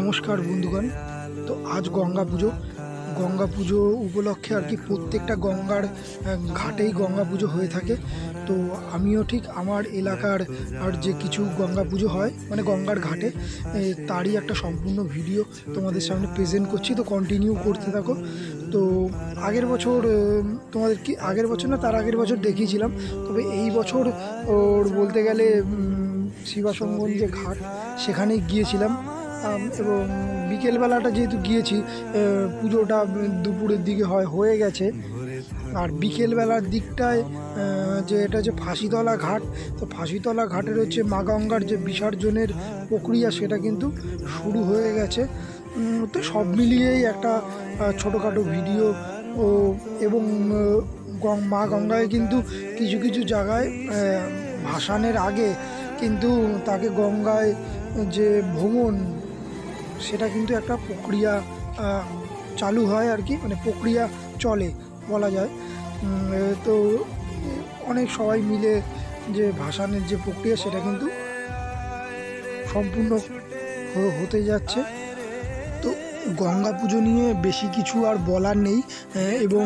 নমস্কার বন্ধুগণ। তো আজ গঙ্গা পুজো উপলক্ষে আর কি প্রত্যেকটা গঙ্গার ঘাটেই গঙ্গা পুজো হয়ে থাকে। তো আমিও ঠিক আমার এলাকার আর যে কিছু গঙ্গা পুজো হয় মানে গঙ্গার ঘাটে তারই একটা সম্পূর্ণ ভিডিও তোমাদের সামনে প্রেজেন্ট করছি। তো কন্টিনিউ করতে থাকো। তো আগের বছর তোমাদের কি আগের বছর না তার আগের বছর দেখিয়েছিলাম, তবে এই বছর ওর বলতে গেলে শিবাসঙ্গন যে ঘাট সেখানেই গিয়েছিলাম। এবং বিকেলবেলাটা যেহেতু গিয়েছি, পুজোটা দুপুরের দিকে হয়ে গেছে। আর বিকেলবেলার দিকটায় যে এটা হচ্ছে ফাঁসিতলা ঘাট, তো ফাঁসিতলা ঘাটের হচ্ছে মা গঙ্গার যে বিসর্জনের প্রক্রিয়া সেটা কিন্তু শুরু হয়ে গেছে। তো সব মিলিয়েই একটা ছোটোখাটো ভিডিও ও এবং মা গঙ্গায় কিন্তু কিছু কিছু জায়গায় ভাসানের আগে কিন্তু তাকে গঙ্গায় যে ভ্রমণ সেটা কিন্তু একটা প্রক্রিয়া চালু হয় আর কি, মানে প্রক্রিয়া চলে বলা যায়। তো অনেক সবাই মিলে যে ভাসানের যে প্রক্রিয়া সেটা কিন্তু সম্পূর্ণ হতে যাচ্ছে। তো গঙ্গা পুজো নিয়ে বেশি কিছু আর বলার নেই। এবং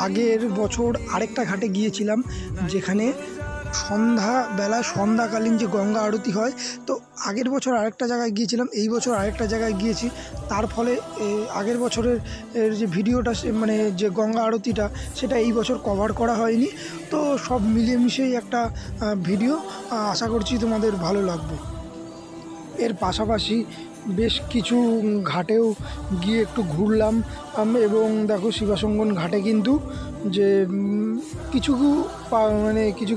আগের বছর আরেকটা ঘাটে গিয়েছিলাম যেখানে সন্ধ্যাকালীন যে গঙ্গা আরতি হয়। তো আগের বছর আরেকটা জায়গায় গিয়েছিলাম, এই বছর আরেকটা জায়গায় গিয়েছি। তার ফলে আগের বছরের যে ভিডিওটা মানে যে গঙ্গা আরতিটা সেটা এই বছর কভার করা হয়নি। তো সব মিলিয়ে মিশিয়েই একটা ভিডিও, আশা করছি তোমাদের ভালো লাগবে। এর পাশাপাশি বেশ কিছু ঘাটেও গিয়ে একটু ঘুরলাম। এবং দেখো শিবাসঙ্গন ঘাটে কিন্তু যে কিছু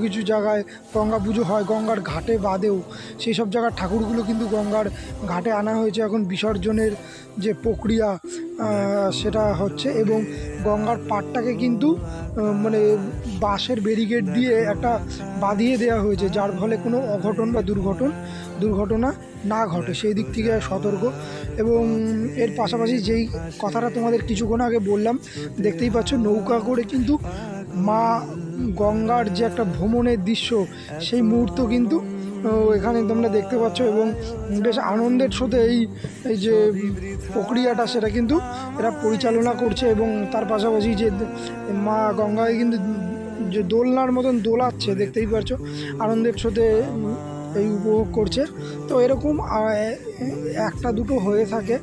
কিছু জায়গায় গঙ্গা পুজো হয় গঙ্গার ঘাটে বাদেও, সেই সব জায়গার ঠাকুরগুলো কিন্তু গঙ্গার ঘাটে আনা হয়েছে। এখন বিসর্জনের যে প্রক্রিয়া সেটা হচ্ছে এবং গঙ্গার পাড়টাকে কিন্তু মানে বাঁশের ব্যারিকেড দিয়ে একটা বাঁধিয়ে দেওয়া হয়েছে, যার ফলে কোনো অঘটন বা দুর্ঘটনা না ঘটে সেই দিক থেকে সতর্ক। এবং এর পাশাপাশি যেই কথাটা তোমাদের কিছুক্ষণ আগে বললাম, দেখতেই পাচ্ছ নৌকা করে কিন্তু মা গঙ্গার যে একটা ভ্রমণের দৃশ্য সেই মুহূর্ত কিন্তু এখানে তোমরা দেখতে পাচ্ছ। এবং বেশ আনন্দের সাথে এই যে প্রক্রিয়াটা সেটা কিন্তু এরা পরিচালনা করছে। এবং তার পাশাপাশি যে মা গঙ্গায় কিন্তু যে দোলনার মতন দোলাচ্ছে দেখতেই পাচ্ছ, আনন্দের সাথে এই উপভোগ করছে। তো এরকম একটা দুটো হয়ে থাকে।